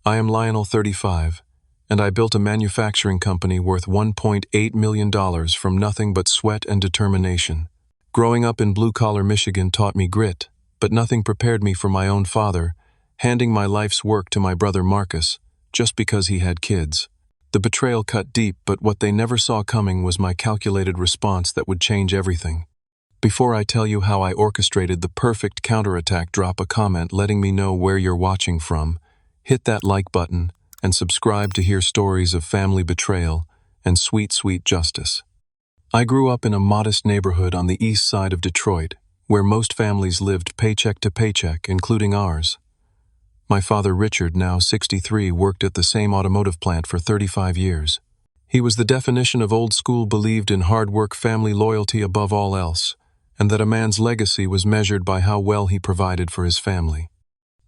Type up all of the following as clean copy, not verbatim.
I am Lionel 35, and I built a manufacturing company worth $1.8 million from nothing but sweat and determination. Growing up in blue-collar Michigan taught me grit, but nothing prepared me for my own father, handing my life's work to my brother Marcus, just because he had kids. The betrayal cut deep, but what they never saw coming was my calculated response that would change everything. Before I tell you how I orchestrated the perfect counterattack, drop a comment letting me know where you're watching from. Hit that like button and subscribe to hear stories of family betrayal and sweet, sweet justice. I grew up in a modest neighborhood on the east side of Detroit, where most families lived paycheck to paycheck, including ours. My father Richard, now 63, worked at the same automotive plant for 35 years. He was the definition of old school, believed in hard work, family loyalty above all else, and that a man's legacy was measured by how well he provided for his family.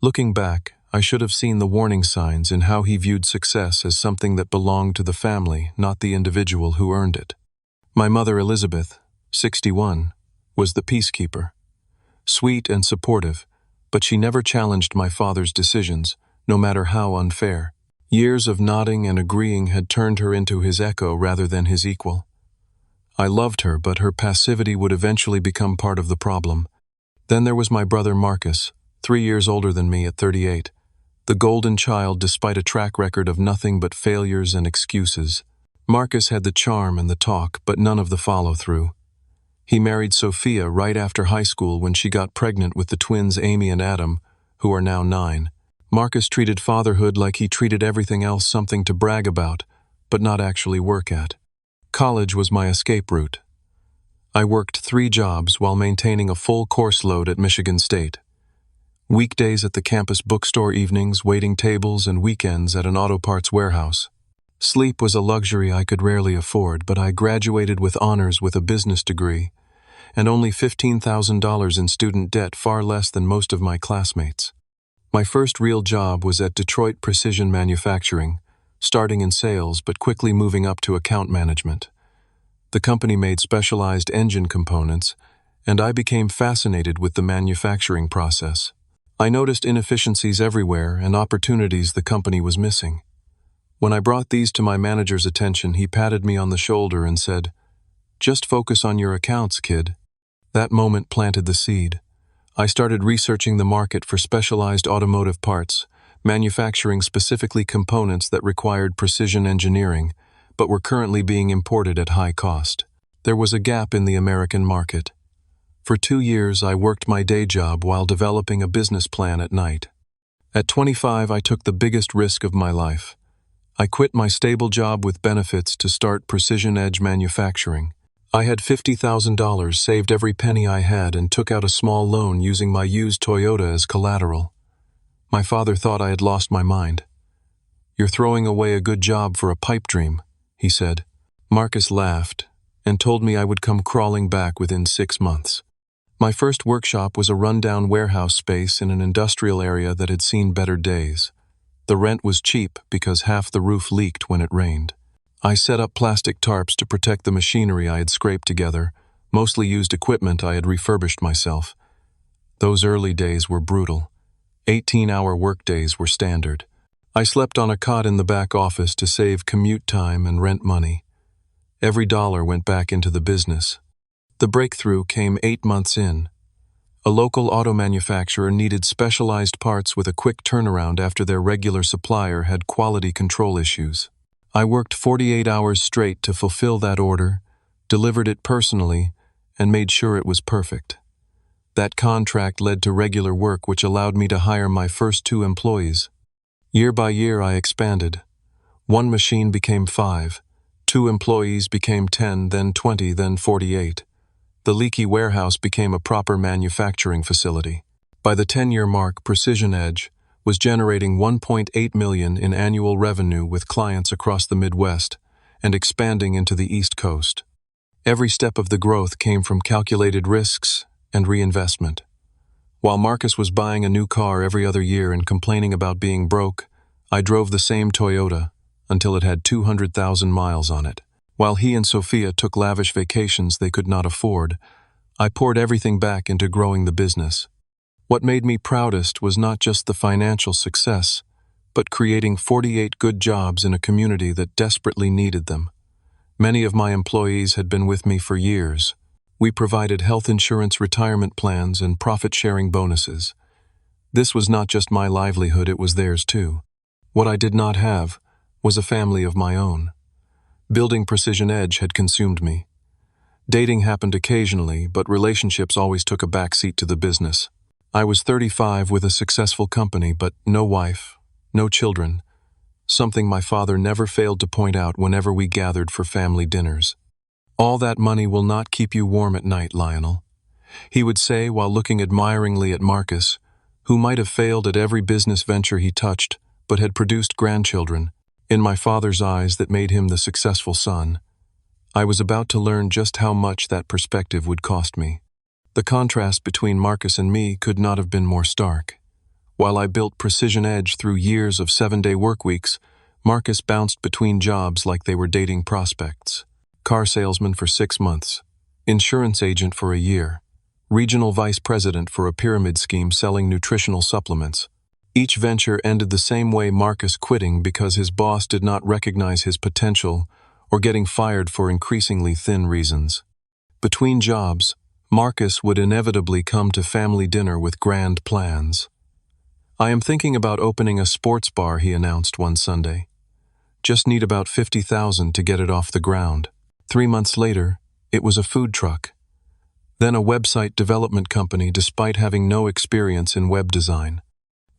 Looking back, I should have seen the warning signs in how he viewed success as something that belonged to the family, not the individual who earned it. My mother Elizabeth, 61, was the peacekeeper. Sweet and supportive, but she never challenged my father's decisions, no matter how unfair. Years of nodding and agreeing had turned her into his echo rather than his equal. I loved her, but her passivity would eventually become part of the problem. Then there was my brother Marcus, 3 years older than me at 38. The golden child, despite a track record of nothing but failures and excuses. Marcus had the charm and the talk, but none of the follow-through. He married Sophia right after high school when she got pregnant with the twins Amy and Adam, who are now 9. Marcus treated fatherhood like he treated everything else, something to brag about, but not actually work at. College was my escape route. I worked 3 jobs while maintaining a full course load at Michigan State. Weekdays at the campus bookstore, evenings waiting tables, and weekends at an auto parts warehouse. Sleep was a luxury I could rarely afford, but I graduated with honors with a business degree, and only $15,000 in student debt, far less than most of my classmates. My first real job was at Detroit Precision Manufacturing, starting in sales but quickly moving up to account management. The company made specialized engine components, and I became fascinated with the manufacturing process. I noticed inefficiencies everywhere and opportunities the company was missing. When I brought these to my manager's attention, he patted me on the shoulder and said, "Just focus on your accounts, kid." That moment planted the seed. I started researching the market for specialized automotive parts, manufacturing specifically components that required precision engineering, but were currently being imported at high cost. There was a gap in the American market. For 2 years, I worked my day job while developing a business plan at night. At 25, I took the biggest risk of my life. I quit my stable job with benefits to start Precision Edge Manufacturing. I had $50,000, saved every penny I had, and took out a small loan using my used Toyota as collateral. My father thought I had lost my mind. "You're throwing away a good job for a pipe dream," he said. Marcus laughed and told me I would come crawling back within 6 months. My first workshop was a rundown warehouse space in an industrial area that had seen better days. The rent was cheap because half the roof leaked when it rained. I set up plastic tarps to protect the machinery I had scraped together, mostly used equipment I had refurbished myself. Those early days were brutal. 18-hour workdays were standard. I slept on a cot in the back office to save commute time and rent money. Every dollar went back into the business. The breakthrough came 8 months in. A local auto manufacturer needed specialized parts with a quick turnaround after their regular supplier had quality control issues. I worked 48 hours straight to fulfill that order, delivered it personally, and made sure it was perfect. That contract led to regular work, which allowed me to hire my first 2 employees. Year by year, I expanded. 1 machine became 5, 2 employees became 10, then 20, then 48. The leaky warehouse became a proper manufacturing facility. By the 10-year mark, Precision Edge was generating $1.8 million in annual revenue with clients across the Midwest and expanding into the East Coast. Every step of the growth came from calculated risks and reinvestment. While Marcus was buying a new car every other year and complaining about being broke, I drove the same Toyota until it had 200,000 miles on it. While he and Sophia took lavish vacations they could not afford, I poured everything back into growing the business. What made me proudest was not just the financial success, but creating 48 good jobs in a community that desperately needed them. Many of my employees had been with me for years. We provided health insurance, retirement plans, and profit-sharing bonuses. This was not just my livelihood, it was theirs too. What I did not have was a family of my own. Building Precision Edge had consumed me. Dating happened occasionally, but relationships always took a backseat to the business. I was 35 with a successful company, but no wife, no children, something my father never failed to point out whenever we gathered for family dinners. "All that money will not keep you warm at night, Lionel," he would say while looking admiringly at Marcus, who might have failed at every business venture he touched, but had produced grandchildren, in my father's eyes that made him the successful son. I was about to learn just how much that perspective would cost me. The contrast between Marcus and me could not have been more stark. While I built Precision Edge through years of 7-day work weeks, Marcus bounced between jobs like they were dating prospects. Car salesman for 6 months, insurance agent for a year, regional vice president for a pyramid scheme selling nutritional supplements. Each venture ended the same way: Marcus quitting because his boss did not recognize his potential, or getting fired for increasingly thin reasons. Between jobs, Marcus would inevitably come to family dinner with grand plans. "I am thinking about opening a sports bar," he announced one Sunday. "Just need about 50,000 to get it off the ground." 3 months later, it was a food truck. Then a website development company, despite having no experience in web design.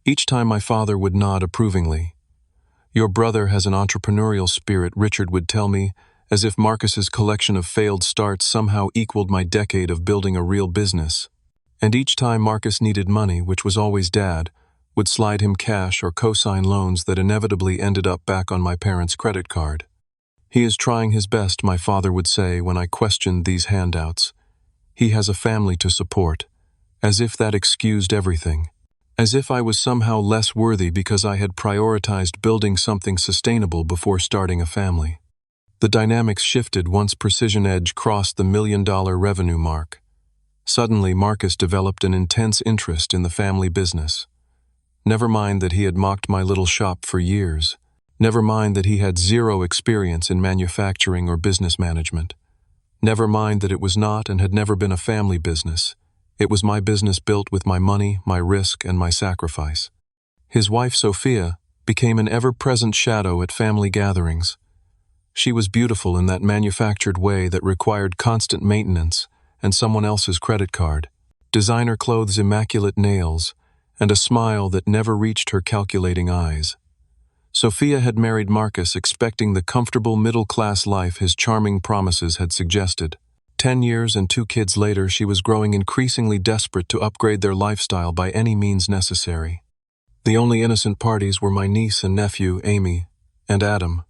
Each time my father would nod approvingly. "Your brother has an entrepreneurial spirit," Richard would tell me, as if Marcus's collection of failed starts somehow equaled my decade of building a real business. And each time Marcus needed money, which was always Dad, would slide him cash or co-sign loans that inevitably ended up back on my parents' credit card. "He is trying his best," my father would say when I questioned these handouts. "He has a family to support," as if that excused everything. As if I was somehow less worthy because I had prioritized building something sustainable before starting a family. The dynamics shifted once Precision Edge crossed the $1 million revenue mark. Suddenly, Marcus developed an intense interest in the family business. Never mind that he had mocked my little shop for years. Never mind that he had zero experience in manufacturing or business management. Never mind that it was not and had never been a family business. It was my business built with my money, my risk, and my sacrifice. His wife, Sophia, became an ever-present shadow at family gatherings. She was beautiful in that manufactured way that required constant maintenance and someone else's credit card, designer clothes, immaculate nails, and a smile that never reached her calculating eyes. Sophia had married Marcus expecting the comfortable middle-class life his charming promises had suggested. 10 years and 2 kids later, she was growing increasingly desperate to upgrade their lifestyle by any means necessary. The only innocent parties were my niece and nephew, Amy, and Adam.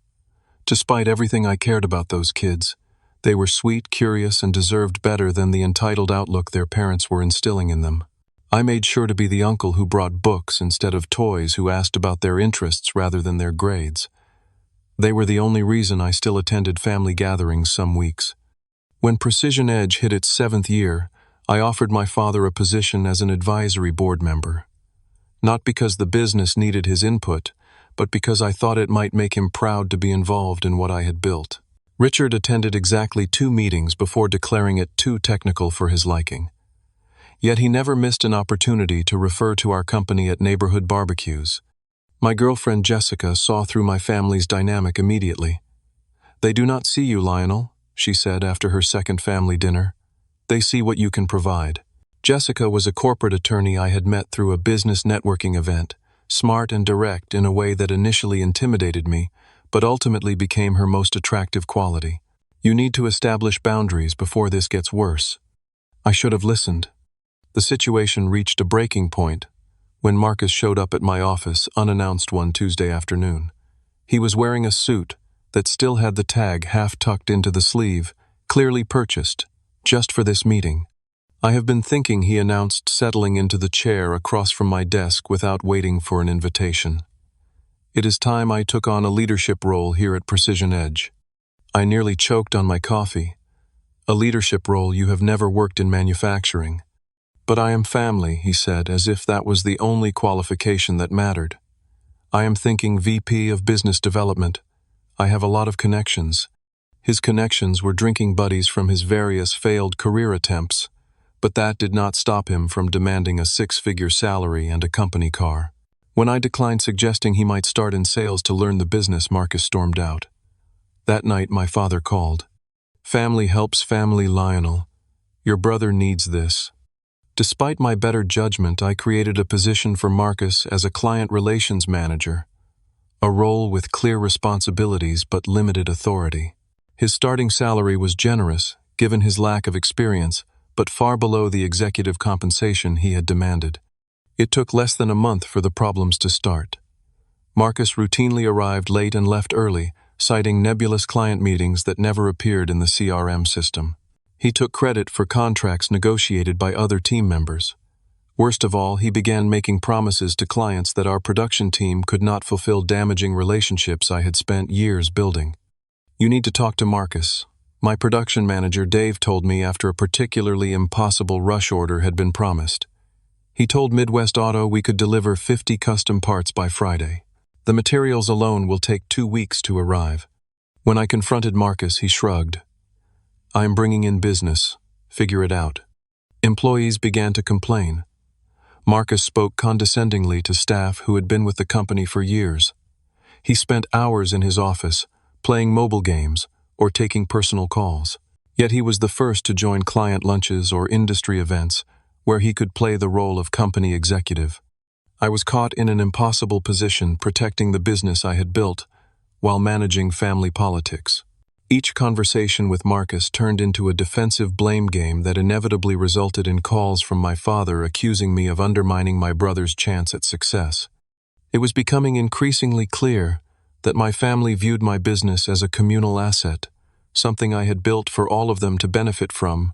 Despite everything I cared about those kids, they were sweet, curious, and deserved better than the entitled outlook their parents were instilling in them. I made sure to be the uncle who brought books instead of toys, who asked about their interests rather than their grades. They were the only reason I still attended family gatherings some weeks. When Precision Edge hit its 7th year, I offered my father a position as an advisory board member. Not because the business needed his input, but because I thought it might make him proud to be involved in what I had built. Richard attended exactly 2 meetings before declaring it too technical for his liking. Yet he never missed an opportunity to refer to our company at neighborhood barbecues. My girlfriend Jessica saw through my family's dynamic immediately. "They do not see you, Lionel," she said after her second family dinner. "They see what you can provide." Jessica was a corporate attorney I had met through a business networking event, smart and direct in a way that initially intimidated me, but ultimately became her most attractive quality. "You need to establish boundaries before this gets worse." I should have listened. The situation reached a breaking point when Marcus showed up at my office unannounced one Tuesday afternoon. He was wearing a suit that still had the tag half tucked into the sleeve, clearly purchased, just for this meeting. "I have been thinking," he announced, settling into the chair across from my desk without waiting for an invitation. "It is time I took on a leadership role here at Precision Edge." I nearly choked on my coffee. "A leadership role? You have never worked in manufacturing." "But I am family," he said, as if that was the only qualification that mattered. I am thinking VP of Business Development. I have a lot of connections. His connections were drinking buddies from his various failed career attempts, but that did not stop him from demanding a six-figure salary and a company car. When I declined suggesting he might start in sales to learn the business, Marcus stormed out. That night, my father called. "Family helps family, Lionel. Your brother needs this." Despite my better judgment, I created a position for Marcus as a client relations manager, a role with clear responsibilities but limited authority. His starting salary was generous, given his lack of experience, but far below the executive compensation he had demanded. It took less than a month for the problems to start. Marcus routinely arrived late and left early, citing nebulous client meetings that never appeared in the CRM system. He took credit for contracts negotiated by other team members. Worst of all, he began making promises to clients that our production team could not fulfill, damaging relationships I had spent years building. "You need to talk to Marcus," my production manager Dave told me after a particularly impossible rush order had been promised. He told Midwest Auto we could deliver 50 custom parts by Friday. The materials alone will take 2 weeks to arrive. When I confronted Marcus, he shrugged. "I am bringing in business. Figure it out." Employees began to complain. Marcus spoke condescendingly to staff who had been with the company for years. He spent hours in his office, playing mobile games or taking personal calls. Yet he was the first to join client lunches or industry events where he could play the role of company executive. I was caught in an impossible position, protecting the business I had built while managing family politics. Each conversation with Marcus turned into a defensive blame game that inevitably resulted in calls from my father accusing me of undermining my brother's chance at success. It was becoming increasingly clear that my family viewed my business as a communal asset, something I had built for all of them to benefit from,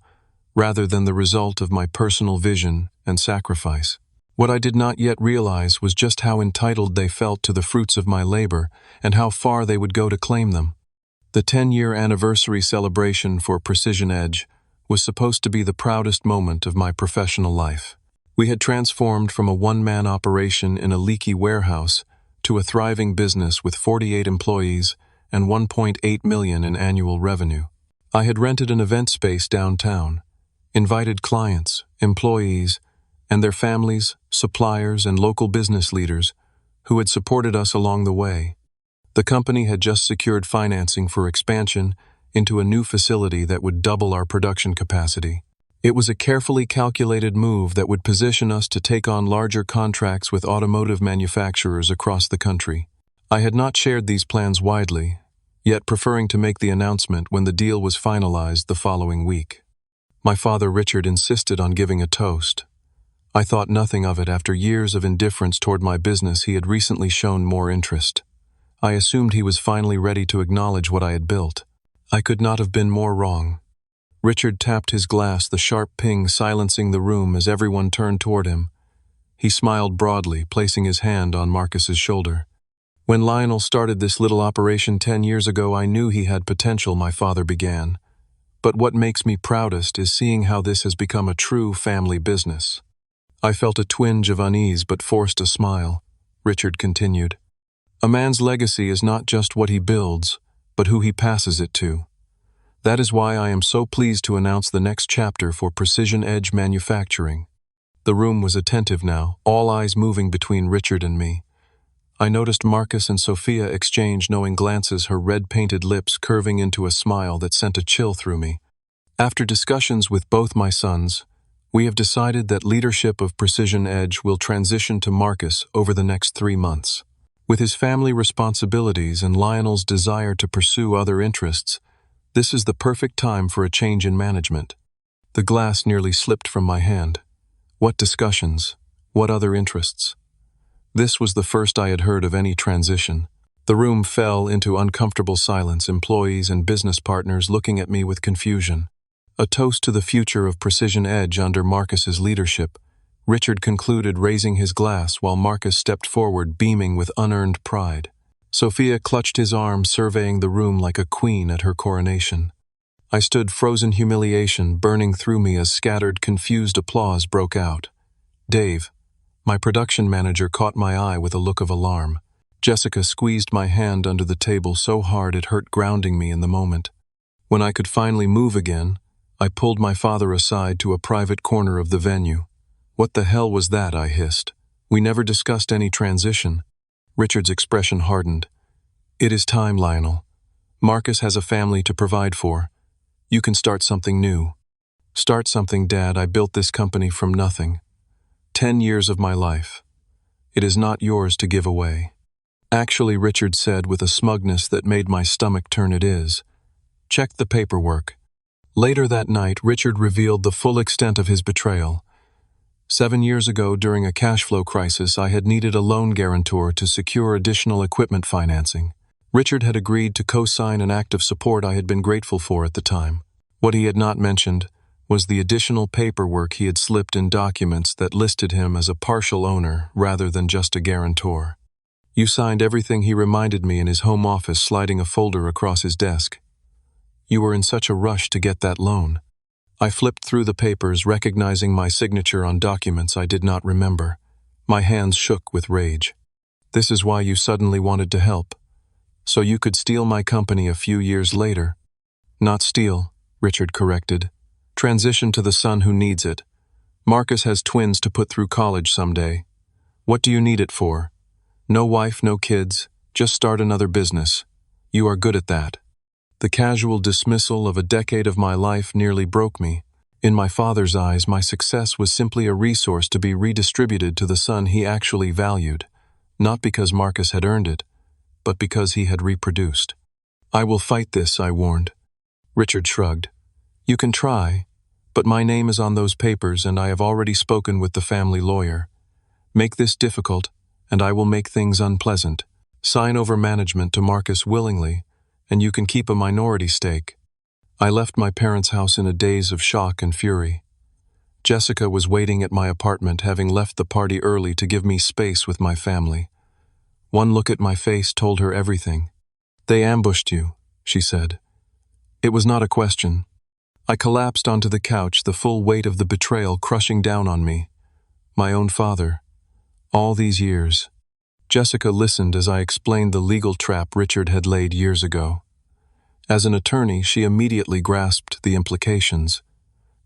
rather than the result of my personal vision and sacrifice. What I did not yet realize was just how entitled they felt to the fruits of my labor and how far they would go to claim them. The 10-year anniversary celebration for Precision Edge was supposed to be the proudest moment of my professional life. We had transformed from a one-man operation in a leaky warehouse to a thriving business with 48 employees and $1.8 million in annual revenue. I had rented an event space downtown, invited clients, employees, and their families, suppliers, and local business leaders who had supported us along the way. The company had just secured financing for expansion into a new facility that would double our production capacity. It was a carefully calculated move that would position us to take on larger contracts with automotive manufacturers across the country. I had not shared these plans widely, yet preferring to make the announcement when the deal was finalized the following week. My father, Richard, insisted on giving a toast. I thought nothing of it. After years of indifference toward my business, he had recently shown more interest. I assumed he was finally ready to acknowledge what I had built. I could not have been more wrong. Richard tapped his glass, the sharp ping silencing the room as everyone turned toward him. He smiled broadly, placing his hand on Marcus's shoulder. "When Lionel started this little operation 10 years ago, I knew he had potential," my father began. "But what makes me proudest is seeing how this has become a true family business." I felt a twinge of unease but forced a smile. Richard continued. "A man's legacy is not just what he builds, but who he passes it to. That is why I am so pleased to announce the next chapter for Precision Edge Manufacturing." The room was attentive now, all eyes moving between Richard and me. I noticed Marcus and Sophia exchange knowing glances, her red-painted lips curving into a smile that sent a chill through me. After discussions with both my sons, we have decided that leadership of Precision Edge will transition to Marcus over the next 3 months. With his family responsibilities and Lionel's desire to pursue other interests, this is the perfect time for a change in management. The glass nearly slipped from my hand. What discussions? What other interests? This was the first I had heard of any transition. The room fell into uncomfortable silence, employees and business partners looking at me with confusion. A toast to the future of Precision Edge under Marcus's leadership, Richard concluded, raising his glass while Marcus stepped forward, beaming with unearned pride. Sophia clutched his arm, surveying the room like a queen at her coronation. I stood, frozen humiliation burning through me as scattered, confused applause broke out. Dave, my production manager, caught my eye with a look of alarm. Jessica squeezed my hand under the table so hard it hurt, grounding me in the moment. When I could finally move again, I pulled my father aside to a private corner of the venue. "What the hell was that?" I hissed. "We never discussed any transition." Richard's expression hardened. "It is time, Lionel. Marcus has a family to provide for. You can start something new." "Start something, Dad. I built this company from nothing. 10 years of my life. It is not yours to give away." "Actually," Richard said with a smugness that made my stomach turn, "it is. Check the paperwork." Later that night, Richard revealed the full extent of his betrayal. 7 years ago, during a cash flow crisis, I had needed a loan guarantor to secure additional equipment financing. Richard had agreed to co-sign an act of support I had been grateful for at the time. What he had not mentioned was the additional paperwork he had slipped in documents that listed him as a partial owner rather than just a guarantor. "You signed everything," he reminded me in his home office, sliding a folder across his desk. "You were in such a rush to get that loan." I flipped through the papers, recognizing my signature on documents I did not remember. My hands shook with rage. "This is why you suddenly wanted to help. So you could steal my company a few years later." "Not steal," Richard corrected. "Transition to the son who needs it. Marcus has twins to put through college someday. What do you need it for? No wife, no kids, just start another business. You are good at that." The casual dismissal of a decade of my life nearly broke me. In my father's eyes, my success was simply a resource to be redistributed to the son he actually valued, not because Marcus had earned it, but because he had reproduced. "I will fight this," I warned. Richard shrugged. "You can try, but my name is on those papers and I have already spoken with the family lawyer. Make this difficult, and I will make things unpleasant. Sign over management to Marcus willingly, and you can keep a minority stake." I left my parents' house in a daze of shock and fury. Jessica was waiting at my apartment, having left the party early to give me space with my family. One look at my face told her everything. "They ambushed you," she said. It was not a question. I collapsed onto the couch, the full weight of the betrayal crushing down on me. My own father. All these years. Jessica listened as I explained the legal trap Richard had laid years ago. As an attorney, she immediately grasped the implications.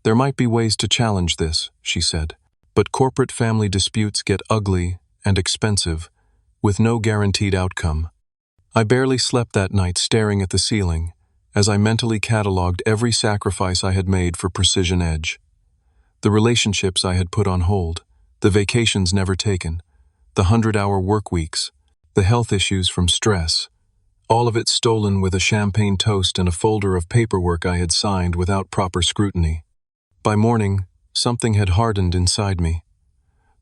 "There might be ways to challenge this," she said, "but corporate family disputes get ugly and expensive, with no guaranteed outcome." I barely slept that night, staring at the ceiling, as I mentally cataloged every sacrifice I had made for Precision Edge. The relationships I had put on hold, the vacations never taken, the 100-hour work weeks, the health issues from stress, all of it stolen with a champagne toast and a folder of paperwork I had signed without proper scrutiny. By morning, something had hardened inside me.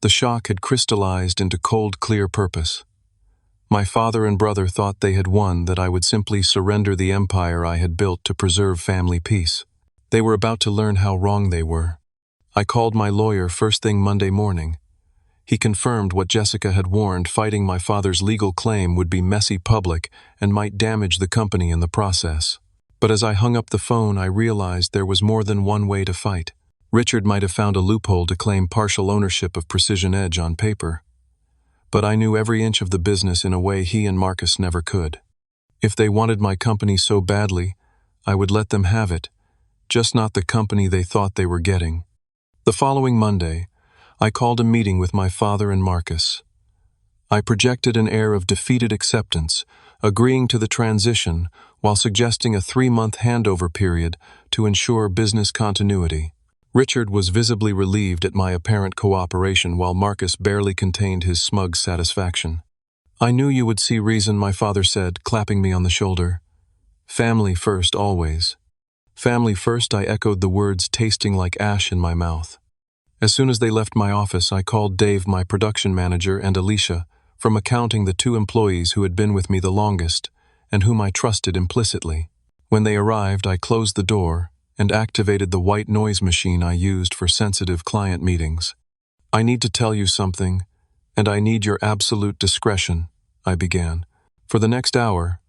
The shock had crystallized into cold, clear purpose. My father and brother thought they had won, that I would simply surrender the empire I had built to preserve family peace. They were about to learn how wrong they were. I called my lawyer first thing Monday morning. He confirmed what Jessica had warned: fighting my father's legal claim would be messy, public, and might damage the company in the process. But as I hung up the phone, I realized there was more than one way to fight. Richard might have found a loophole to claim partial ownership of Precision Edge on paper. But I knew every inch of the business in a way he and Marcus never could. If they wanted my company so badly, I would let them have it, just not the company they thought they were getting. The following Monday, I called a meeting with my father and Marcus. I projected an air of defeated acceptance, agreeing to the transition while suggesting a 3-month handover period to ensure business continuity. Richard was visibly relieved at my apparent cooperation, while Marcus barely contained his smug satisfaction. "I knew you would see reason," my father said, clapping me on the shoulder. "Family first, always." "Family first," I echoed, the words tasting like ash in my mouth. As soon as they left my office, I called Dave, my production manager, and Alicia, from accounting, the 2 employees who had been with me the longest and whom I trusted implicitly. When they arrived, I closed the door and activated the white noise machine I used for sensitive client meetings. "I need to tell you something, and I need your absolute discretion," I began. For the next hour,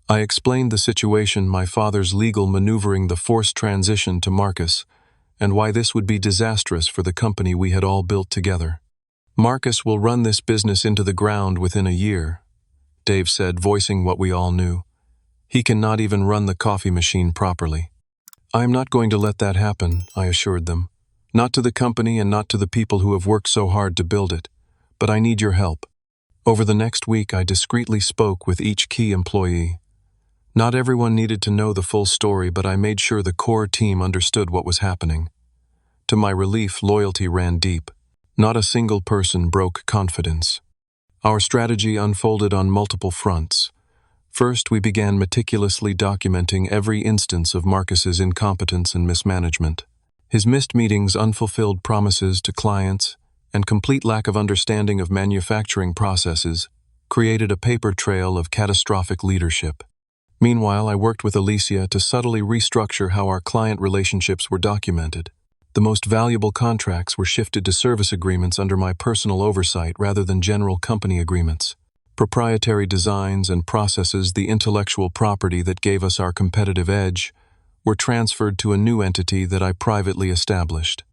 I explained the situation: my father's legal maneuvering, the forced transition to Marcus, and why this would be disastrous for the company we had all built together. "Marcus will run this business into the ground within a year. Dave said, voicing what we all knew. He cannot even run the coffee machine properly. I am not going to let that happen, I assured them. Not to the company and not to the people who have worked so hard to build it. But I need your help. Over the next week, I discreetly spoke with each key employee. Not everyone needed to know the full story, but I made sure the core team understood what was happening. To my relief, loyalty ran deep. Not a single person broke confidence. Our strategy unfolded on multiple fronts. First, we began meticulously documenting every instance of Marcus's incompetence and mismanagement. His missed meetings, unfulfilled promises to clients, and complete lack of understanding of manufacturing processes created a paper trail of catastrophic leadership. Meanwhile, I worked with Alicia to subtly restructure how our client relationships were documented. The most valuable contracts were shifted to service agreements under my personal oversight rather than general company agreements. Proprietary designs and processes, the intellectual property that gave us our competitive edge, were transferred to a new entity that I privately established.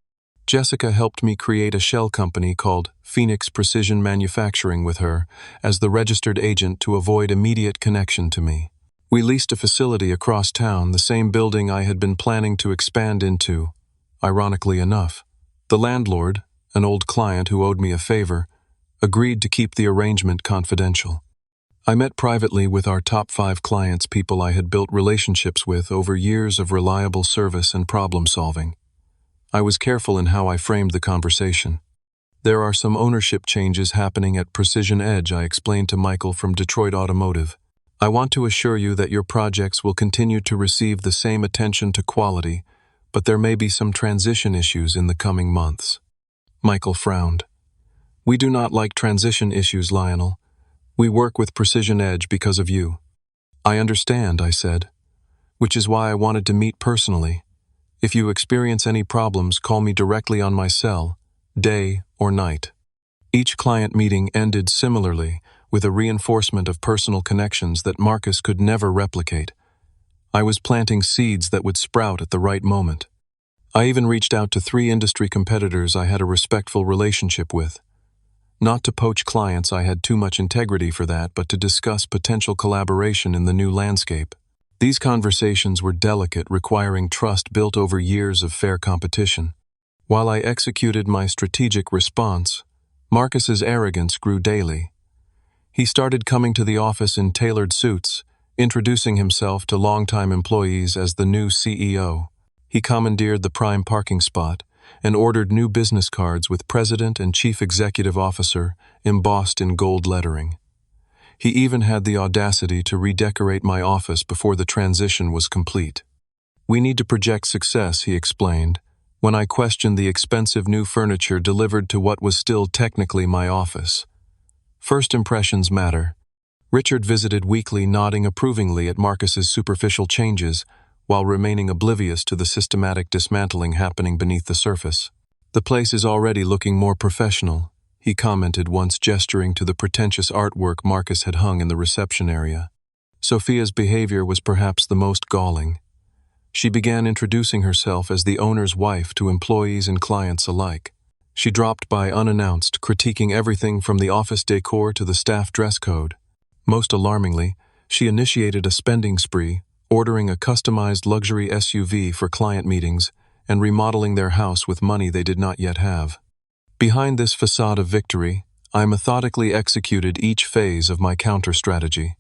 Jessica helped me create a shell company called Phoenix Precision Manufacturing with her as the registered agent to avoid immediate connection to me. We leased a facility across town, the same building I had been planning to expand into. Ironically enough, the landlord, an old client who owed me a favor, agreed to keep the arrangement confidential. I met privately with our top 5 clients, people I had built relationships with over years of reliable service and problem solving. I was careful in how I framed the conversation. There are some ownership changes happening at Precision Edge, I explained to Michael from Detroit Automotive. I want to assure you that your projects will continue to receive the same attention to quality, but there may be some transition issues in the coming months. Michael frowned. We do not like transition issues, Lionel. We work with Precision Edge because of you. I understand, I said, which is why I wanted to meet personally. If you experience any problems, call me directly on my cell, day or night. Each client meeting ended similarly, with a reinforcement of personal connections that Marcus could never replicate. I was planting seeds that would sprout at the right moment. I even reached out to 3 industry competitors I had a respectful relationship with. Not to poach clients, I had too much integrity for that, but to discuss potential collaboration in the new landscape. These conversations were delicate, requiring trust built over years of fair competition. While I executed my strategic response, Marcus's arrogance grew daily. He started coming to the office in tailored suits, introducing himself to longtime employees as the new CEO. He commandeered the prime parking spot and ordered new business cards with President and Chief Executive Officer embossed in gold lettering. He even had the audacity to redecorate my office before the transition was complete. We need to project success, he explained, when I questioned the expensive new furniture delivered to what was still technically my office. First impressions matter. Richard visited weekly, nodding approvingly at Marcus's superficial changes, while remaining oblivious to the systematic dismantling happening beneath the surface. The place is already looking more professional, he commented once, gesturing to the pretentious artwork Marcus had hung in the reception area. Sophia's behavior was perhaps the most galling. She began introducing herself as the owner's wife to employees and clients alike. She dropped by unannounced, critiquing everything from the office decor to the staff dress code. Most alarmingly, she initiated a spending spree, ordering a customized luxury SUV for client meetings and remodeling their house with money they did not yet have. Behind this facade of victory, I methodically executed each phase of my counter-strategy.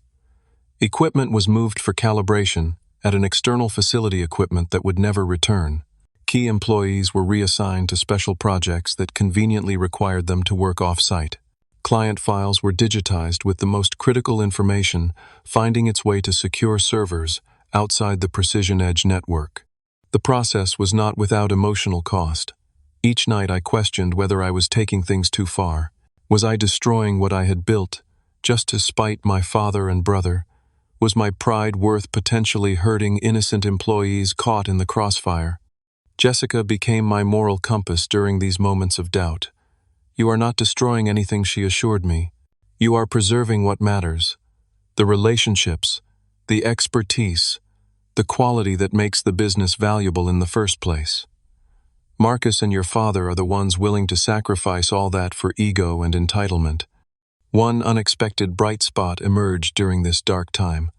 Equipment was moved for calibration at an external facility, equipment that would never return. Key employees were reassigned to special projects that conveniently required them to work off-site. Client files were digitized, with the most critical information finding its way to secure servers outside the Precision Edge network. The process was not without emotional cost. Each night I questioned whether I was taking things too far. Was I destroying what I had built just to spite my father and brother? Was my pride worth potentially hurting innocent employees caught in the crossfire? Jessica became my moral compass during these moments of doubt. You are not destroying anything, she assured me. You are preserving what matters. The relationships, the expertise, the quality that makes the business valuable in the first place. Marcus and your father are the ones willing to sacrifice all that for ego and entitlement. One unexpected bright spot emerged during this dark time.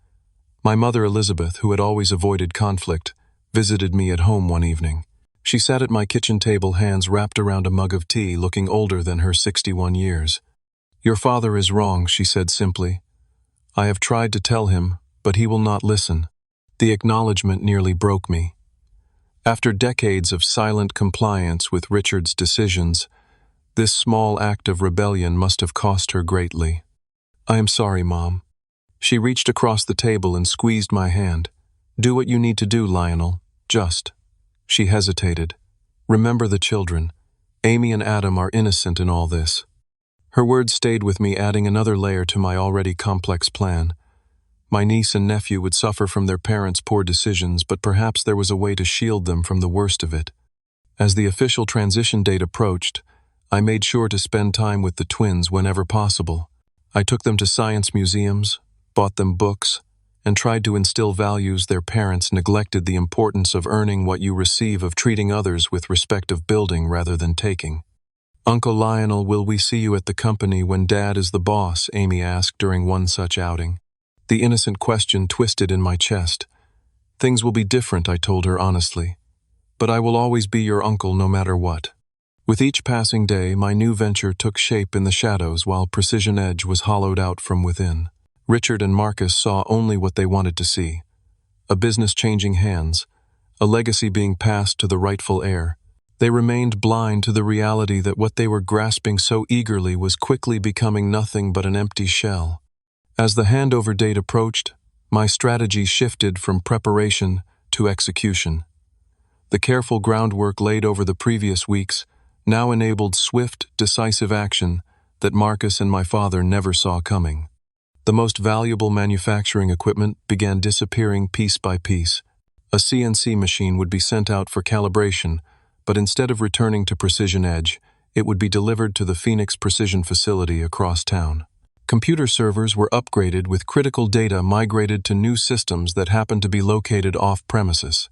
My mother Elizabeth, who had always avoided conflict, visited me at home one evening. She sat at my kitchen table, hands wrapped around a mug of tea, looking older than her 61 years. "Your father is wrong," she said simply. "I have tried to tell him, but he will not listen." The acknowledgement nearly broke me. After decades of silent compliance with Richard's decisions, this small act of rebellion must have cost her greatly. "I am sorry, Mom." She reached across the table and squeezed my hand. "Do what you need to do, Lionel. Just." She hesitated. "Remember the children. Amy and Adam are innocent in all this." Her words stayed with me, adding another layer to my already complex plan. My niece and nephew would suffer from their parents' poor decisions, but perhaps there was a way to shield them from the worst of it. As the official transition date approached, I made sure to spend time with the twins whenever possible. I took them to science museums, bought them books, and tried to instill values their parents neglected: the importance of earning what you receive, of treating others with respect, of building rather than taking. "Uncle Lionel, will we see you at the company when Dad is the boss?" Amy asked during one such outing. The innocent question twisted in my chest. "Things will be different," I told her honestly. "But I will always be your uncle no matter what." With each passing day, my new venture took shape in the shadows while Precision Edge was hollowed out from within. Richard and Marcus saw only what they wanted to see. A business changing hands, a legacy being passed to the rightful heir. They remained blind to the reality that what they were grasping so eagerly was quickly becoming nothing but an empty shell. As the handover date approached, my strategy shifted from preparation to execution. The careful groundwork laid over the previous weeks now enabled swift, decisive action that Marcus and my father never saw coming. The most valuable manufacturing equipment began disappearing piece by piece. A CNC machine would be sent out for calibration, but instead of returning to Precision Edge, it would be delivered to the Phoenix Precision facility across town. Computer servers were upgraded with critical data migrated to new systems that happened to be located off-premises.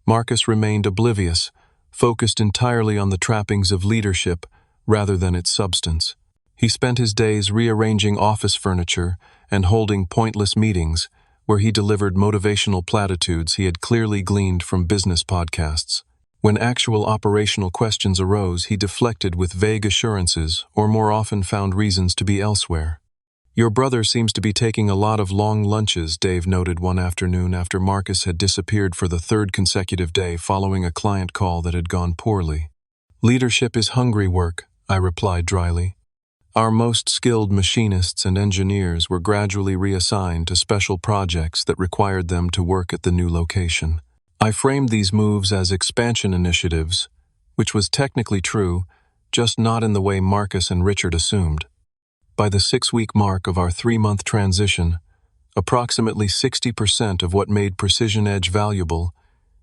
Marcus remained oblivious, focused entirely on the trappings of leadership rather than its substance. He spent his days rearranging office furniture and holding pointless meetings where he delivered motivational platitudes he had clearly gleaned from business podcasts. When actual operational questions arose, he deflected with vague assurances or more often found reasons to be elsewhere. "Your brother seems to be taking a lot of long lunches," Dave noted one afternoon after Marcus had disappeared for the third consecutive day following a client call that had gone poorly. "Leadership is hungry work," I replied dryly. Our most skilled machinists and engineers were gradually reassigned to special projects that required them to work at the new location. I framed these moves as expansion initiatives, which was technically true, just not in the way Marcus and Richard assumed. By the 6-week mark of our 3-month transition, approximately 60% of what made Precision Edge valuable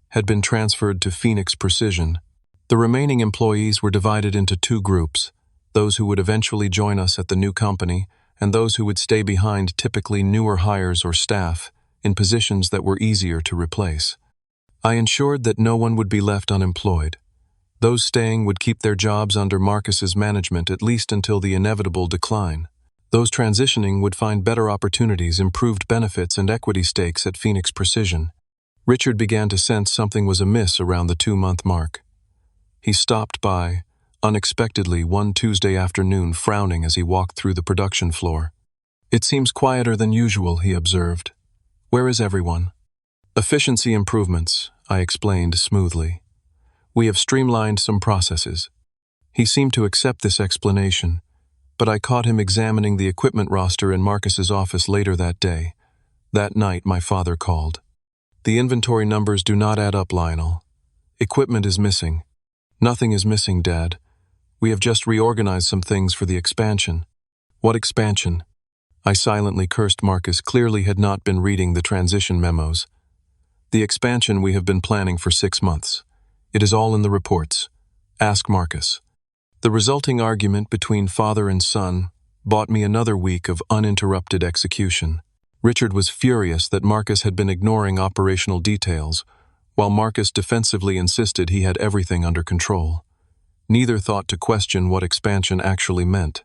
had been transferred to Phoenix Precision. The remaining employees were divided into 2 groups: those who would eventually join us at the new company and those who would stay behind, typically newer hires or staff, in positions that were easier to replace. I ensured that no one would be left unemployed. Those staying would keep their jobs under Marcus's management at least until the inevitable decline. Those transitioning would find better opportunities, improved benefits, and equity stakes at Phoenix Precision. Richard began to sense something was amiss around the 2-month mark. He stopped by, unexpectedly, one Tuesday afternoon, frowning as he walked through the production floor. "It seems quieter than usual," he observed. "Where is everyone?" "Efficiency improvements," I explained smoothly. "We have streamlined some processes." He seemed to accept this explanation, but I caught him examining the equipment roster in Marcus's office later that day. That night, my father called. "The inventory numbers do not add up, Lionel. Equipment is missing." "Nothing is missing, Dad. We have just reorganized some things for the expansion." "What expansion?" I silently cursed. Marcus clearly had not been reading the transition memos. "The expansion we have been planning for 6 months. It is all in the reports. Ask Marcus." The resulting argument between father and son bought me another week of uninterrupted execution. Richard was furious that Marcus had been ignoring operational details, while Marcus defensively insisted he had everything under control. Neither thought to question what expansion actually meant.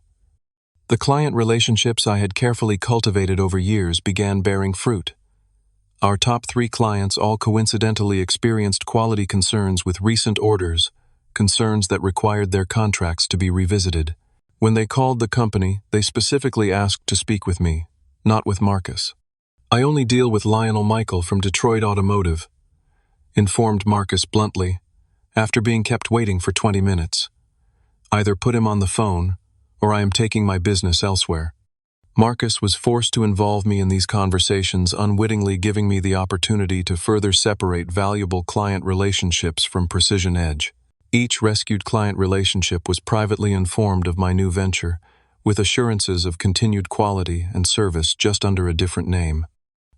The client relationships I had carefully cultivated over years began bearing fruit. Our top 3 clients all coincidentally experienced quality concerns with recent orders, concerns that required their contracts to be revisited. When they called the company, they specifically asked to speak with me, not with Marcus. "I only deal with Lionel Michael from Detroit Automotive," informed Marcus bluntly, after being kept waiting for 20 minutes. "Either put him on the phone, or I am taking my business elsewhere." Marcus was forced to involve me in these conversations, unwittingly giving me the opportunity to further separate valuable client relationships from Precision Edge. Each rescued client relationship was privately informed of my new venture, with assurances of continued quality and service just under a different name.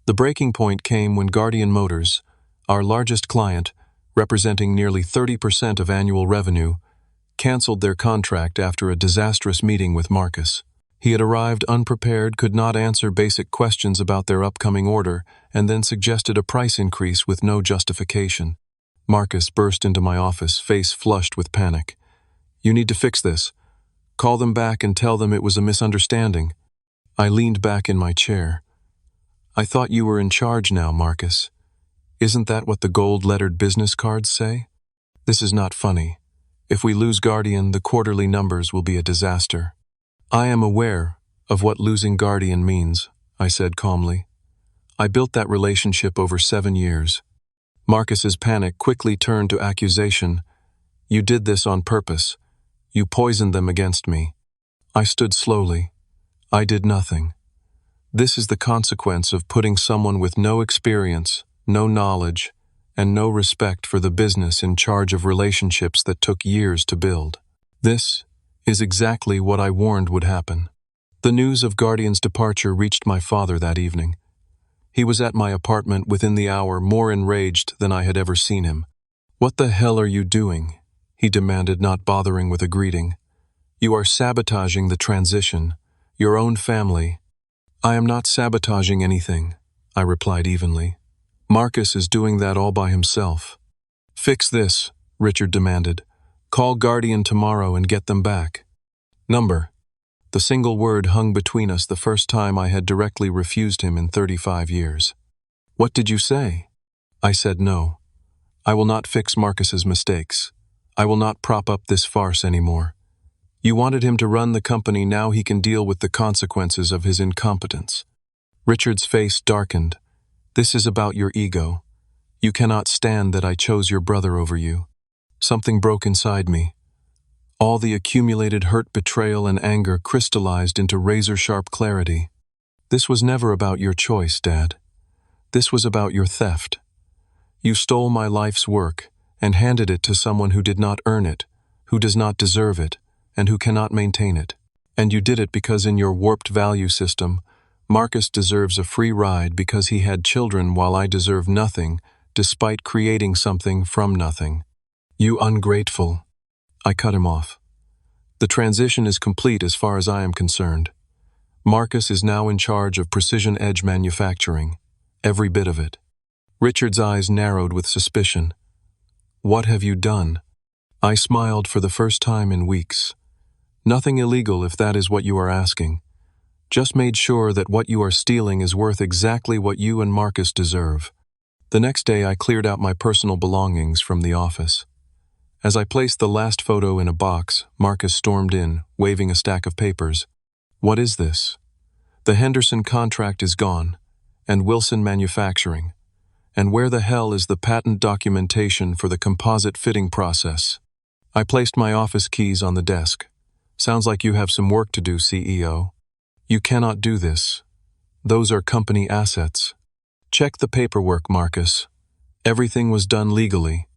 The breaking point came when Guardian Motors, our largest client, representing nearly 30% of annual revenue, canceled their contract after a disastrous meeting with Marcus. He had arrived unprepared, could not answer basic questions about their upcoming order, and then suggested a price increase with no justification. Marcus burst into my office, face flushed with panic. "You need to fix this. Call them back and tell them it was a misunderstanding." I leaned back in my chair. "I thought you were in charge now, Marcus. Isn't that what the gold-lettered business cards say? This is not funny. If we lose Guardian, the quarterly numbers will be a disaster." "I am aware of what losing Guardian means," I said calmly. "I built that relationship over 7 years." Marcus's panic quickly turned to accusation. "You did this on purpose. You poisoned them against me." I stood slowly. "I did nothing. This is the consequence of putting someone with no experience, no knowledge, and no respect for the business in charge of relationships that took years to build. This is exactly what I warned would happen." The news of Guardian's departure reached my father that evening. He was at my apartment within the hour, more enraged than I had ever seen him. "What the hell are you doing?" he demanded, not bothering with a greeting. "You are sabotaging the transition, your own family." "I am not sabotaging anything," I replied evenly. "Marcus is doing that all by himself." "Fix this," Richard demanded. "Call Guardian tomorrow and get them back." "Number." The single word hung between us, the first time I had directly refused him in 35 years. "What did you say?" I said no. "I will not fix Marcus's mistakes. I will not prop up this farce anymore. You wanted him to run the company, now he can deal with the consequences of his incompetence." Richard's face darkened. "This is about your ego. You cannot stand that I chose your brother over you." Something broke inside me. All the accumulated hurt, betrayal, and anger crystallized into razor-sharp clarity. "This was never about your choice, Dad. This was about your theft. You stole my life's work and handed it to someone who did not earn it, who does not deserve it, and who cannot maintain it. And you did it because in your warped value system, Marcus deserves a free ride because he had children, while I deserve nothing, despite creating something from nothing. You ungrateful." I cut him off. "The transition is complete as far as I am concerned. Marcus is now in charge of Precision Edge manufacturing, every bit of it." Richard's eyes narrowed with suspicion. "What have you done?" I smiled for the first time in weeks. "Nothing illegal, if that is what you are asking. Just made sure that what you are stealing is worth exactly what you and Marcus deserve." The next day I cleared out my personal belongings from the office. As I placed the last photo in a box, Marcus stormed in, waving a stack of papers. "What is this?" "The Henderson contract is gone, and Wilson Manufacturing. And where the hell is the patent documentation for the composite fitting process?" I placed my office keys on the desk. "Sounds like you have some work to do, CEO. You cannot do this. Those are company assets. Check the paperwork, Marcus. Everything was done legally."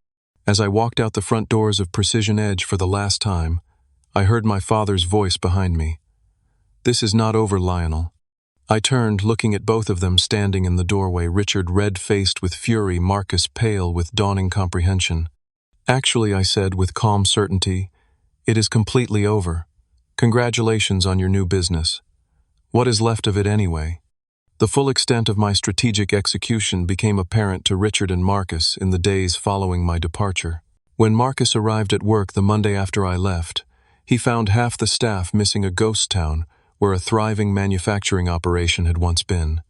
As I walked out the front doors of Precision Edge for the last time, I heard my father's voice behind me. "This is not over, Lionel." I turned, looking at both of them standing in the doorway, Richard red-faced with fury, Marcus pale with dawning comprehension. "Actually," I said with calm certainty, "it is completely over. Congratulations on your new business. What is left of it anyway?" The full extent of my strategic execution became apparent to Richard and Marcus in the days following my departure. When Marcus arrived at work the Monday after I left, he found half the staff missing a ghost town where a thriving manufacturing operation had once been.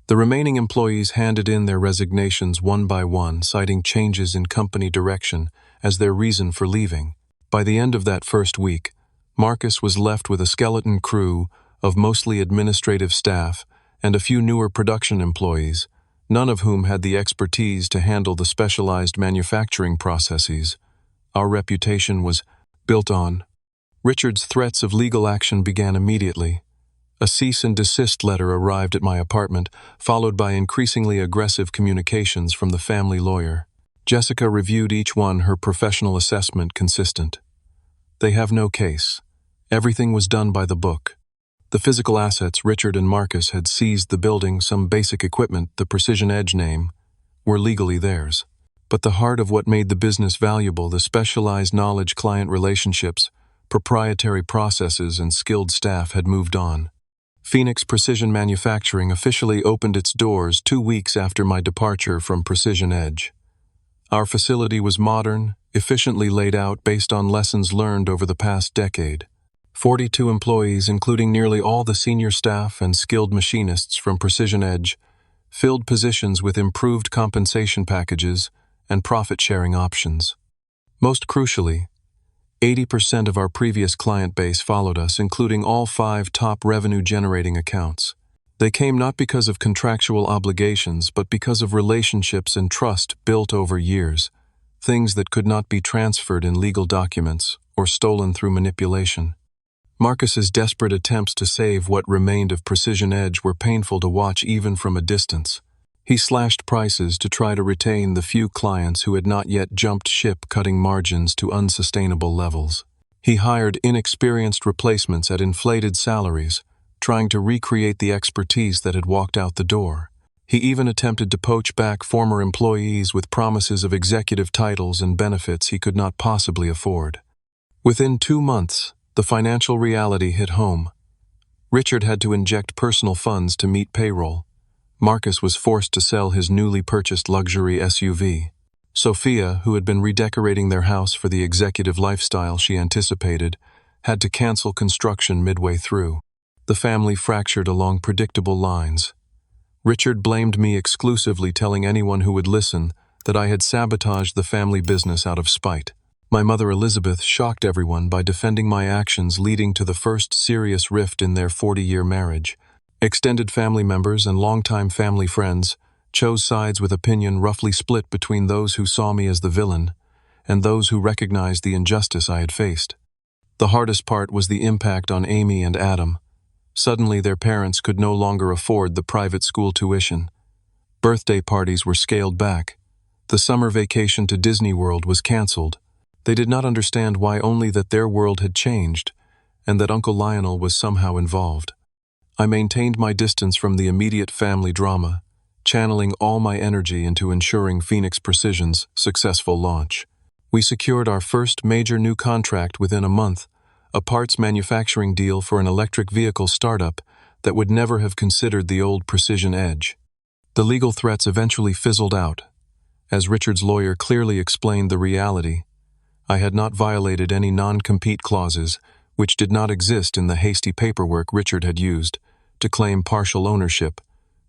The remaining employees handed in their resignations one by one, citing changes in company direction as their reason for leaving. By the end of that first week, Marcus was left with a skeleton crew of mostly administrative staff and a few newer production employees, none of whom had the expertise to handle the specialized manufacturing processes our reputation was built on. Richard's threats of legal action began immediately. A cease and desist letter arrived at my apartment, followed by increasingly aggressive communications from the family lawyer. Jessica reviewed each one, her professional assessment consistent. They have no case. Everything was done by the book. The physical assets Richard and Marcus had seized, the building, some basic equipment, the Precision Edge name, were legally theirs. But the heart of what made the business valuable, the specialized knowledge, client relationships, proprietary processes, and skilled staff, had moved on. Phoenix Precision Manufacturing officially opened its doors 2 weeks after my departure from Precision Edge. Our facility was modern, efficiently laid out based on lessons learned over the past decade. 42 employees, including nearly all the senior staff and skilled machinists from Precision Edge, filled positions with improved compensation packages and profit-sharing options. Most crucially, 80% of our previous client base followed us, including all 5 top revenue-generating accounts. They came not because of contractual obligations, but because of relationships and trust built over years, things that could not be transferred in legal documents or stolen through manipulation. Marcus's desperate attempts to save what remained of Precision Edge were painful to watch even from a distance. He slashed prices to try to retain the few clients who had not yet jumped ship, cutting margins to unsustainable levels. He hired inexperienced replacements at inflated salaries, trying to recreate the expertise that had walked out the door. He even attempted to poach back former employees with promises of executive titles and benefits he could not possibly afford. Within 2 months, the financial reality hit home. Richard had to inject personal funds to meet payroll. Marcus was forced to sell his newly purchased luxury SUV. Sophia, who had been redecorating their house for the executive lifestyle she anticipated, had to cancel construction midway through. The family fractured along predictable lines. Richard blamed me exclusively, telling anyone who would listen that I had sabotaged the family business out of spite. My mother Elizabeth shocked everyone by defending my actions, leading to the first serious rift in their 40-year marriage. Extended family members and longtime family friends chose sides, with opinion roughly split between those who saw me as the villain and those who recognized the injustice I had faced. The hardest part was the impact on Amy and Adam. Suddenly, their parents could no longer afford the private school tuition. Birthday parties were scaled back. The summer vacation to Disney World was canceled. They did not understand why, only that their world had changed and that Uncle Lionel was somehow involved. I maintained my distance from the immediate family drama, channeling all my energy into ensuring Phoenix Precision's successful launch. We secured our first major new contract within a month, a parts manufacturing deal for an electric vehicle startup that would never have considered the old Precision Edge. The legal threats eventually fizzled out. As Richard's lawyer clearly explained the reality, I had not violated any non-compete clauses, which did not exist in the hasty paperwork Richard had used to claim partial ownership,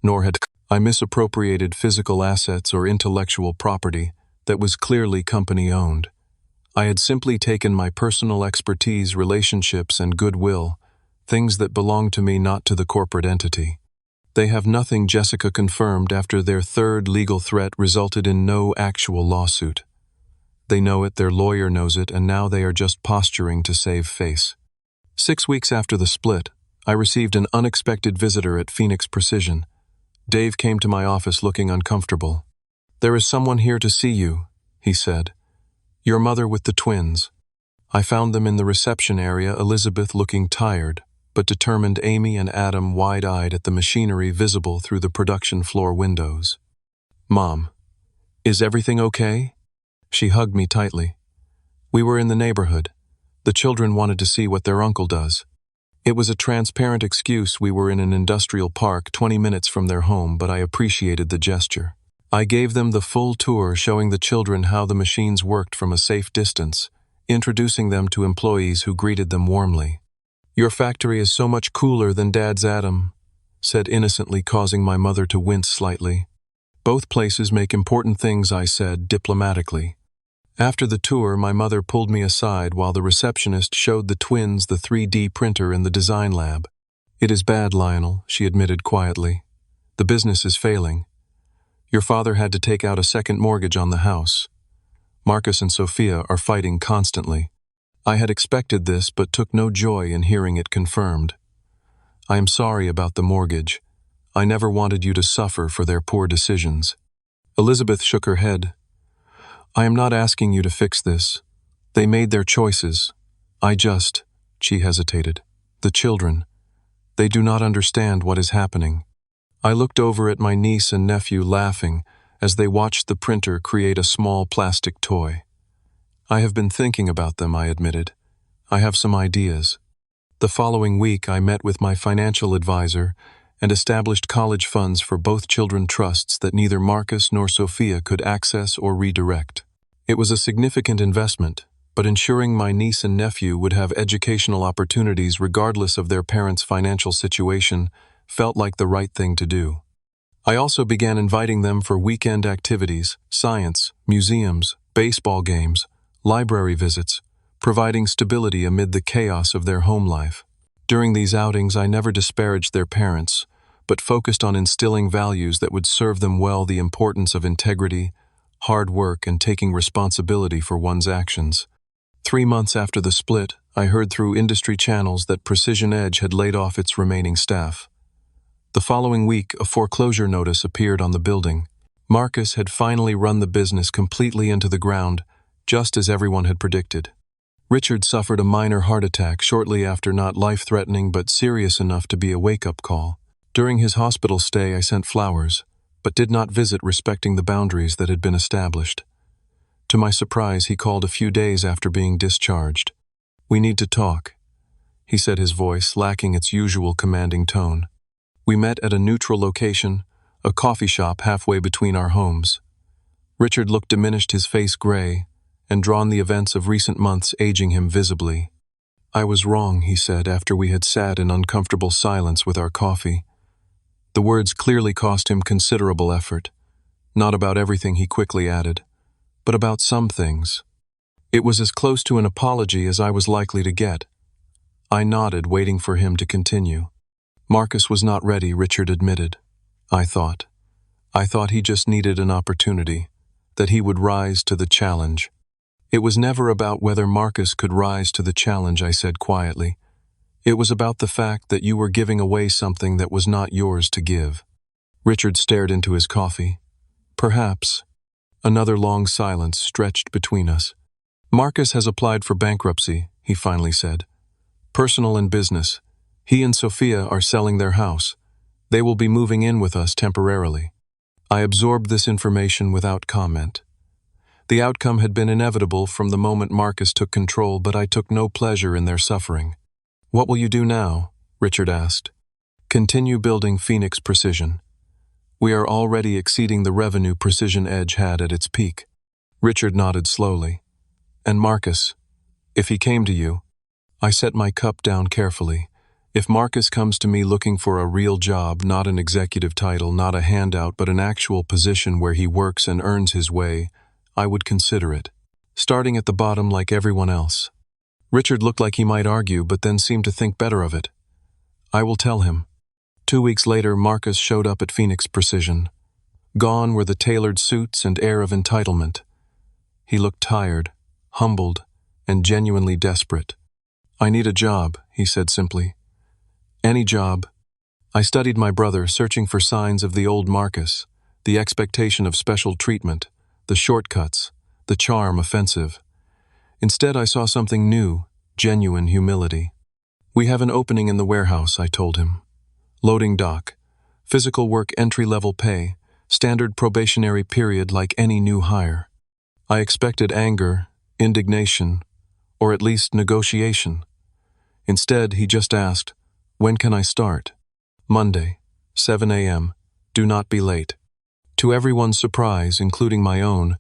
nor had I misappropriated physical assets or intellectual property that was clearly company-owned. I had simply taken my personal expertise, relationships, and goodwill, things that belonged to me, not to the corporate entity. They have nothing, Jessica confirmed after their third legal threat resulted in no actual lawsuit. They know it, their lawyer knows it, and now they are just posturing to save face. 6 weeks after the split, I received an unexpected visitor at Phoenix Precision. Dave came to my office looking uncomfortable. "There is someone here to see you," he said. "Your mother with the twins." I found them in the reception area, Elizabeth looking tired, but determined, Amy and Adam wide-eyed at the machinery visible through the production floor windows. "Mom, is everything okay?" She hugged me tightly. "We were in the neighborhood. The children wanted to see what their uncle does." It was a transparent excuse. We were in an industrial park 20 minutes from their home, but I appreciated the gesture. I gave them the full tour, showing the children how the machines worked from a safe distance, introducing them to employees who greeted them warmly. "Your factory is so much cooler than Dad's Atom," said innocently, causing my mother to wince slightly. "Both places make important things," I said diplomatically. After the tour, my mother pulled me aside while the receptionist showed the twins the 3D printer in the design lab. "It is bad, Lionel," she admitted quietly. "The business is failing. Your father had to take out a second mortgage on the house. Marcus and Sophia are fighting constantly." I had expected this, but took no joy in hearing it confirmed. "I am sorry about the mortgage. I never wanted you to suffer for their poor decisions." Elizabeth shook her head. "I am not asking you to fix this. They made their choices. She hesitated. "The children. They do not understand what is happening." I looked over at my niece and nephew laughing as they watched the printer create a small plastic toy. "I have been thinking about them," I admitted. "I have some ideas." The following week, I met with my financial advisor and established college funds for both children trusts that neither Marcus nor Sophia could access or redirect. It was a significant investment, but ensuring my niece and nephew would have educational opportunities regardless of their parents' financial situation felt like the right thing to do. I also began inviting them for weekend activities, science, museums, baseball games, library visits, providing stability amid the chaos of their home life. During these outings, I never disparaged their parents, but focused on instilling values that would serve them well: the importance of integrity, hard work, and taking responsibility for one's actions. 3 months after the split, I heard through industry channels that Precision Edge had laid off its remaining staff. The following week, a foreclosure notice appeared on the building. Marcus had finally run the business completely into the ground, just as everyone had predicted. Richard suffered a minor heart attack shortly after, not life-threatening but serious enough to be a wake-up call. During his hospital stay, I sent flowers, but did not visit, respecting the boundaries that had been established. To my surprise, he called a few days after being discharged. "We need to talk," he said, his voice lacking its usual commanding tone. We met at a neutral location, a coffee shop halfway between our homes. Richard looked diminished, his face gray, and drawn, the events of recent months aging him visibly. "I was wrong," he said after we had sat in uncomfortable silence with our coffee. The words clearly cost him considerable effort. "Not about everything," he quickly added, "but about some things." It was as close to an apology as I was likely to get. I nodded, waiting for him to continue. "Marcus was not ready," Richard admitted. I thought he just needed an opportunity, that he would rise to the challenge." "It was never about whether Marcus could rise to the challenge," I said quietly. "It was about the fact that you were giving away something that was not yours to give." Richard stared into his coffee. "Perhaps." Another long silence stretched between us. "Marcus has applied for bankruptcy," he finally said. "Personal and business. He and Sophia are selling their house. They will be moving in with us temporarily." I absorbed this information without comment. The outcome had been inevitable from the moment Marcus took control, but I took no pleasure in their suffering. "What will you do now?" Richard asked. "Continue building Phoenix Precision. We are already exceeding the revenue Precision Edge had at its peak." Richard nodded slowly. "And Marcus, if he came to you?" I set my cup down carefully. "If Marcus comes to me looking for a real job, not an executive title, not a handout, but an actual position where he works and earns his way, I would consider it. Starting at the bottom like everyone else." Richard looked like he might argue, but then seemed to think better of it. "I will tell him." 2 weeks later, Marcus showed up at Phoenix Precision. Gone were the tailored suits and air of entitlement. He looked tired, humbled, and genuinely desperate. "I need a job," he said simply. "Any job." I studied my brother, searching for signs of the old Marcus, the expectation of special treatment, the shortcuts, the charm offensive. Instead, I saw something new, genuine humility. "We have an opening in the warehouse," I told him. "Loading dock, physical work, entry-level pay, standard probationary period like any new hire." I expected anger, indignation, or at least negotiation. Instead, he just asked, "When can I start?" "Monday, 7 a.m. Do not be late." To everyone's surprise, including my own,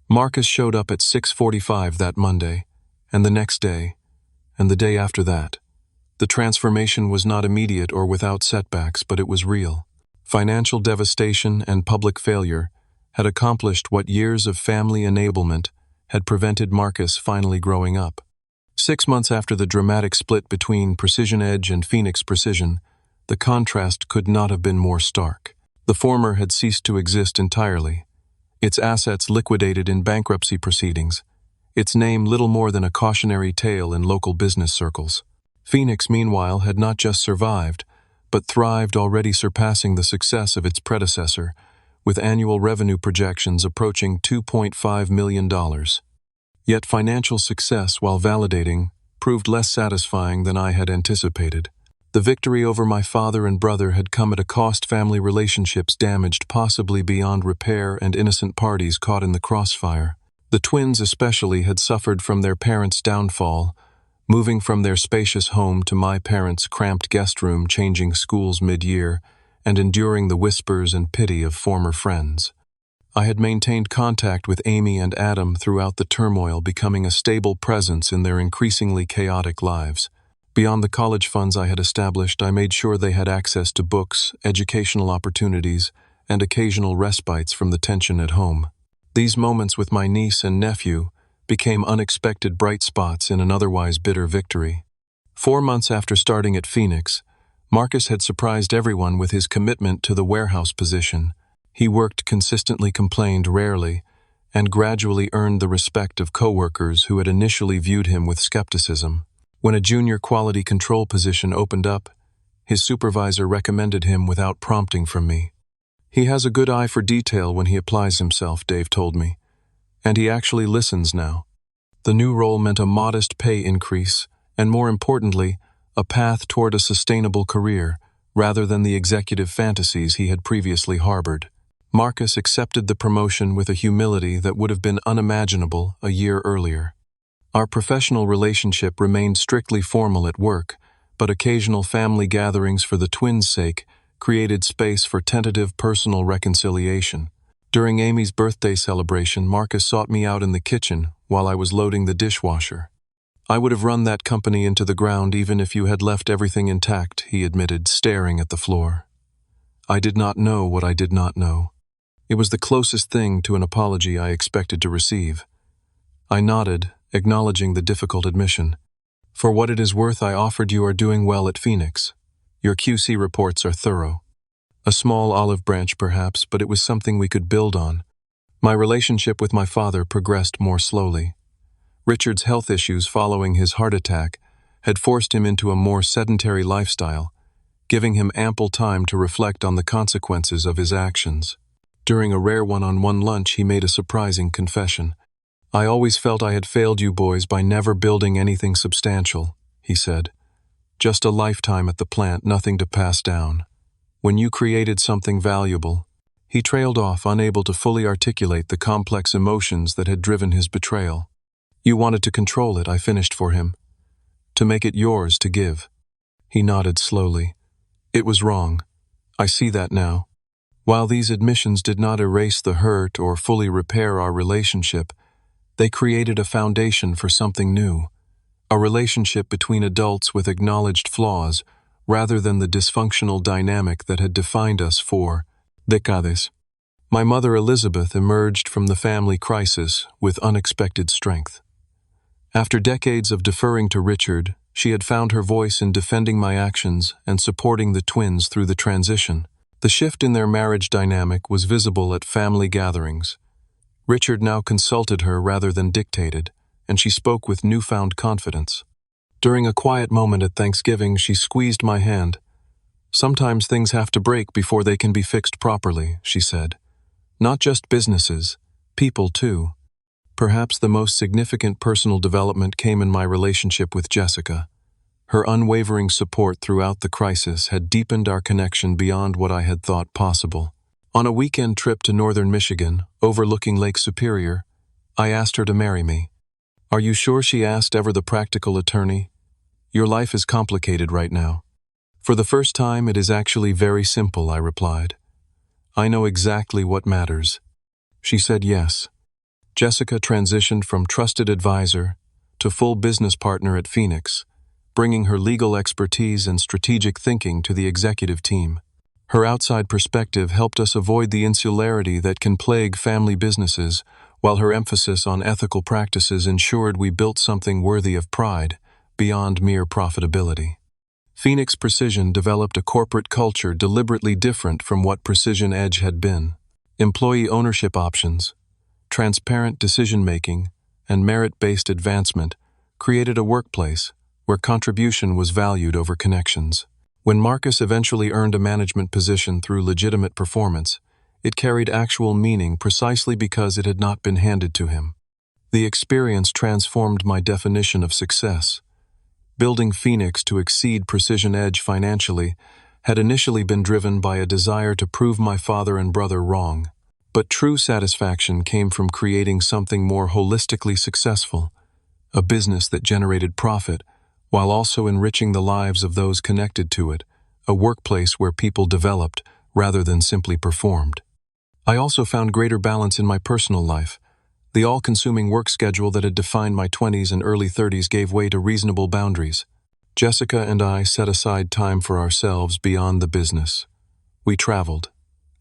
Marcus showed up at 6:45 that Monday, and the next day, and the day after that. The transformation was not immediate or without setbacks, but it was real. Financial devastation and public failure had accomplished what years of family enablement had prevented Marcus finally growing up. 6 months after the dramatic split between Precision Edge and Phoenix Precision, the contrast could not have been more stark. The former had ceased to exist entirely, its assets liquidated in bankruptcy proceedings, its name little more than a cautionary tale in local business circles. Phoenix, meanwhile, had not just survived, but thrived, already surpassing the success of its predecessor, with annual revenue projections approaching $2.5 million. Yet financial success, while validating, proved less satisfying than I had anticipated. The victory over my father and brother had come at a cost, family relationships damaged possibly beyond repair and innocent parties caught in the crossfire. The twins especially had suffered from their parents' downfall, moving from their spacious home to my parents' cramped guest room, changing schools mid-year, and enduring the whispers and pity of former friends. I had maintained contact with Amy and Adam throughout the turmoil, becoming a stable presence in their increasingly chaotic lives. Beyond the college funds I had established, I made sure they had access to books, educational opportunities, and occasional respites from the tension at home. These moments with my niece and nephew became unexpected bright spots in an otherwise bitter victory. 4 months after starting at Phoenix, Marcus had surprised everyone with his commitment to the warehouse position. He worked consistently, complained rarely, and gradually earned the respect of coworkers who had initially viewed him with skepticism. When a junior quality control position opened up, his supervisor recommended him without prompting from me. "He has a good eye for detail when he applies himself," Dave told me, "and he actually listens now." The new role meant a modest pay increase, and more importantly, a path toward a sustainable career, rather than the executive fantasies he had previously harbored. Marcus accepted the promotion with a humility that would have been unimaginable a year earlier. Our professional relationship remained strictly formal at work, but occasional family gatherings for the twins' sake created space for tentative personal reconciliation. During Amy's birthday celebration, Marcus sought me out in the kitchen while I was loading the dishwasher. "I would have run that company into the ground even if you had left everything intact," he admitted, staring at the floor. I did not know what I did not know. It was the closest thing to an apology I expected to receive. I nodded, acknowledging the difficult admission. "For what it is worth, I offered you are doing well at Phoenix. Your QC reports are thorough." A small olive branch, perhaps, but it was something we could build on. My relationship with my father progressed more slowly. Richard's health issues following his heart attack had forced him into a more sedentary lifestyle, giving him ample time to reflect on the consequences of his actions. During a rare one-on-one lunch, he made a surprising confession. "I always felt I had failed you boys by never building anything substantial," he said. "Just a lifetime at the plant, nothing to pass down. When you created something valuable." He trailed off, unable to fully articulate the complex emotions that had driven his betrayal. "You wanted to control it," I finished for him. "To make it yours to give." He nodded slowly. "It was wrong. I see that now." While these admissions did not erase the hurt or fully repair our relationship, they created a foundation for something new, a relationship between adults with acknowledged flaws rather than the dysfunctional dynamic that had defined us for decades. My mother Elizabeth emerged from the family crisis with unexpected strength. After decades of deferring to Richard, she had found her voice in defending my actions and supporting the twins through the transition. The shift in their marriage dynamic was visible at family gatherings. Richard now consulted her rather than dictated, and she spoke with newfound confidence. During a quiet moment at Thanksgiving, she squeezed my hand. "Sometimes things have to break before they can be fixed properly," she said. "Not just businesses, people too." Perhaps the most significant personal development came in my relationship with Jessica. Her unwavering support throughout the crisis had deepened our connection beyond what I had thought possible. On a weekend trip to northern Michigan, overlooking Lake Superior, I asked her to marry me. "Are you sure?" she asked, ever the practical attorney. "Your life is complicated right now." "For the first time, it is actually very simple," I replied. "I know exactly what matters." She said yes. Jessica transitioned from trusted advisor to full business partner at Phoenix, bringing her legal expertise and strategic thinking to the executive team. Her outside perspective helped us avoid the insularity that can plague family businesses, while her emphasis on ethical practices ensured we built something worthy of pride, beyond mere profitability. Phoenix Precision developed a corporate culture deliberately different from what Precision Edge had been. Employee ownership options, transparent decision-making, and merit-based advancement created a workplace where contribution was valued over connections. When Marcus eventually earned a management position through legitimate performance, it carried actual meaning precisely because it had not been handed to him. The experience transformed my definition of success. Building Phoenix to exceed Precision Edge financially had initially been driven by a desire to prove my father and brother wrong. But true satisfaction came from creating something more holistically successful, a business that generated profit while also enriching the lives of those connected to it, a workplace where people developed rather than simply performed. I also found greater balance in my personal life. The all-consuming work schedule that had defined my 20s and early 30s gave way to reasonable boundaries. Jessica and I set aside time for ourselves beyond the business. We traveled.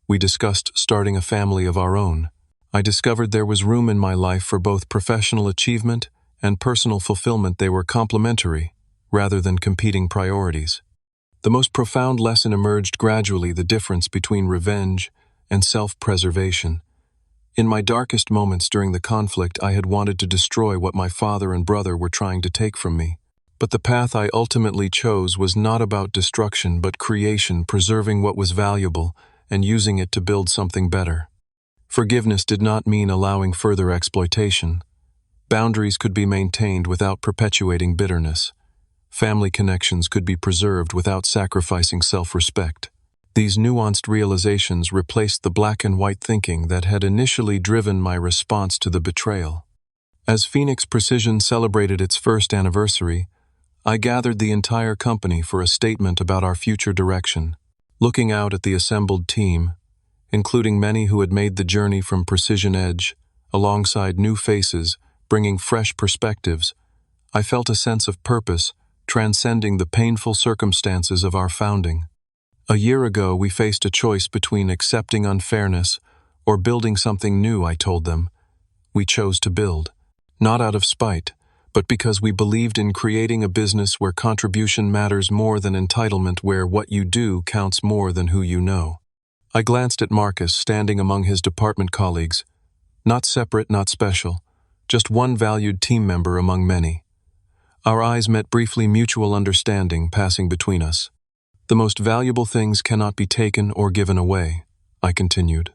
We discussed starting a family of our own. I discovered there was room in my life for both professional achievement and personal fulfillment. They were complementary, rather than competing priorities. The most profound lesson emerged gradually: the difference between revenge and self-preservation. In my darkest moments during the conflict, I had wanted to destroy what my father and brother were trying to take from me. But the path I ultimately chose was not about destruction but creation, preserving what was valuable and using it to build something better. Forgiveness did not mean allowing further exploitation. Boundaries could be maintained without perpetuating bitterness. Family connections could be preserved without sacrificing self-respect. These nuanced realizations replaced the black and white thinking that had initially driven my response to the betrayal. As Phoenix Precision celebrated its first anniversary, I gathered the entire company for a statement about our future direction. Looking out at the assembled team, including many who had made the journey from Precision Edge, alongside new faces bringing fresh perspectives, I felt a sense of purpose transcending the painful circumstances of our founding. A year ago, we faced a choice between accepting unfairness or building something new, I told them. We chose to build, not out of spite, but because we believed in creating a business where contribution matters more than entitlement, where what you do counts more than who you know. I glanced at Marcus, standing among his department colleagues. Not separate, not special, just one valued team member among many. Our eyes met briefly, mutual understanding passing between us. The most valuable things cannot be taken or given away, I continued.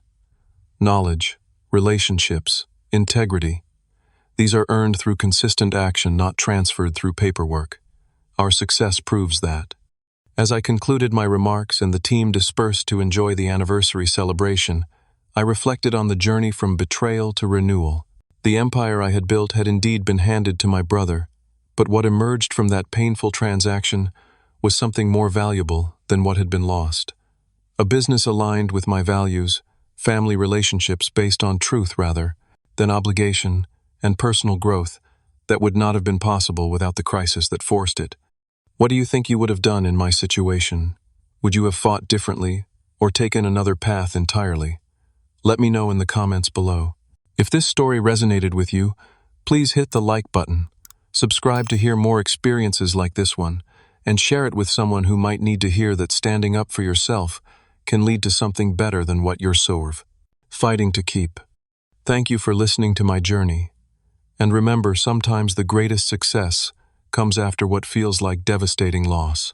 Knowledge, relationships, integrity. These are earned through consistent action, not transferred through paperwork. Our success proves that. As I concluded my remarks and the team dispersed to enjoy the anniversary celebration, I reflected on the journey from betrayal to renewal. The empire I had built had indeed been handed to my brother, but what emerged from that painful transaction was something more valuable than what had been lost. A business aligned with my values, family relationships based on truth rather than obligation, and personal growth that would not have been possible without the crisis that forced it. What do you think you would have done in my situation? Would you have fought differently or taken another path entirely? Let me know in the comments below. If this story resonated with you, please hit the like button, subscribe to hear more experiences like this one, and share it with someone who might need to hear that standing up for yourself can lead to something better than what you're fighting to keep. Thank you for listening to my journey. And remember, sometimes the greatest success comes after what feels like devastating loss.